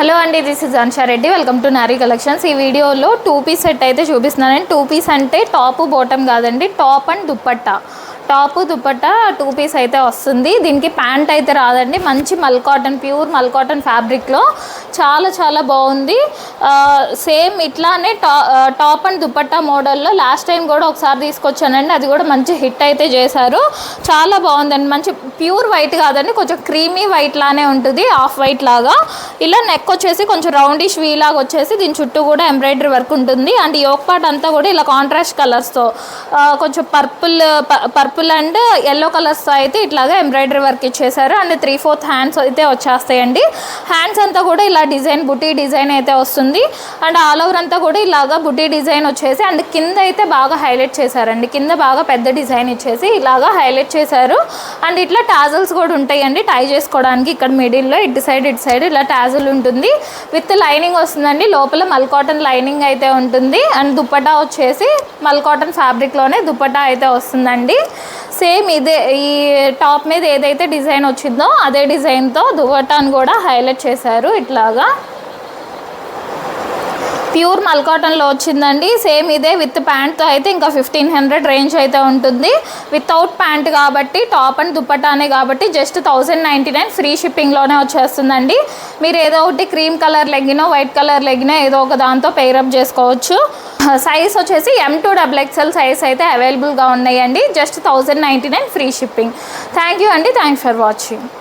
Hello అండి, this is Ansha Reddy. Welcome to Nari collections. ఈ వీడియోలో 2 పీస్ సెట్ అయితే చూపిస్తున్నానండి. 2 పీస్ అంటే టాప్ బాటమ్ కాదండి, top and dupatta. Top dupatta 2 piece అయితే వస్తుంది. దీనికి ప్యాంట్ అయితే రాదండి. మంచి మల్ కాటన్, ప్యూర్ మల్ కాటన్ ఫ్యాబ్రిక్లో చాలా చాలా బాగుంది. సేమ్ ఇట్లానే టాప్ అండ్ దుప్పట్టా మోడల్లో లాస్ట్ టైం కూడా ఒకసారి తీసుకొచ్చానండి. అది కూడా మంచి హిట్ అయితే చేశారు. చాలా బాగుందండి. మంచి ప్యూర్ వైట్ కాదండి, కొంచెం క్రీమీ వైట్ లానే ఉంటుంది, ఆఫ్ వైట్ లాగా. ఇలా నెక్ వచ్చేసి కొంచెం రౌండిష్ వీ లాగా వచ్చేసి దీని చుట్టూ కూడా ఎంబ్రాయిడరీ వర్క్ ఉంటుంది. అండ్ యోక్ పార్ట్ అంతా కూడా ఇలా కాంట్రాస్ట్ కలర్స్తో కొంచెం పర్పుల్ అండ్ ఎల్లో కలర్స్తో అయితే ఇట్లాగా ఎంబ్రాయిడరీ వర్క్ ఇచ్చేసారు. అండ్ 3/4 హ్యాండ్స్ అయితే వచ్చేస్తాయండి. హ్యాండ్స్ అంతా కూడా ఇలా డిజైన్, బుటీ డిజైన్ అయితే వస్తుంది. అండ్ ఆల్ ఓవర్ అంతా కూడా ఇలాగా బుటీ డిజైన్ వచ్చేసి అండ్ కింద అయితే బాగా హైలైట్ చేశారండి. కింద బాగా పెద్ద డిజైన్ ఇచ్చేసి ఇలాగా హైలైట్ చేశారు. అండ్ ఇట్లా టాజల్స్ కూడా ఉంటాయండి టై చేసుకోవడానికి. ఇక్కడ మిడిల్లో ఇటు సైడ్ ఇలా టాజల్ ఉంటుంది. విత్ లైనింగ్ వస్తుందండి. లోపల మల్ కాటన్ లైనింగ్ అయితే ఉంటుంది. అండ్ దుప్పటా వచ్చేసి మల్ కాటన్ ఫ్యాబ్రిక్లోనే దుప్పటా అయితే వస్తుందండి. సేమ్ ఇదే ఈ టాప్ మీద ఏదైతే డిజైన్ వచ్చిందో అదే డిజైన్తో దుప్పటాను కూడా హైలైట్ చేశారు. ఇట్లాగా ప్యూర్ మల్ కాటన్లో వచ్చిందండి. సేమ్ ఇదే విత్ ప్యాంట్తో అయితే ఇంకా 1500 రేంజ్ అయితే ఉంటుంది. వితౌట్ ప్యాంట్ కాబట్టి టాప్ అండ్ దుప్పటానే కాబట్టి జస్ట్ 1099 ఫ్రీ షిప్పింగ్లోనే వచ్చేస్తుందండి. మీరు ఏదో ఒకటి క్రీమ్ కలర్ లెగ్గినో వైట్ కలర్ లెగ్గినో ఏదో ఒక దాంతో పెయిరప్ చేసుకోవచ్చు. సైజ్ వచ్చేసి M to XXL సైజ్ అయితే అవైలబుల్గా ఉన్నాయండి. Just 1099 free shipping. Thank you అండి. Thanks for watching.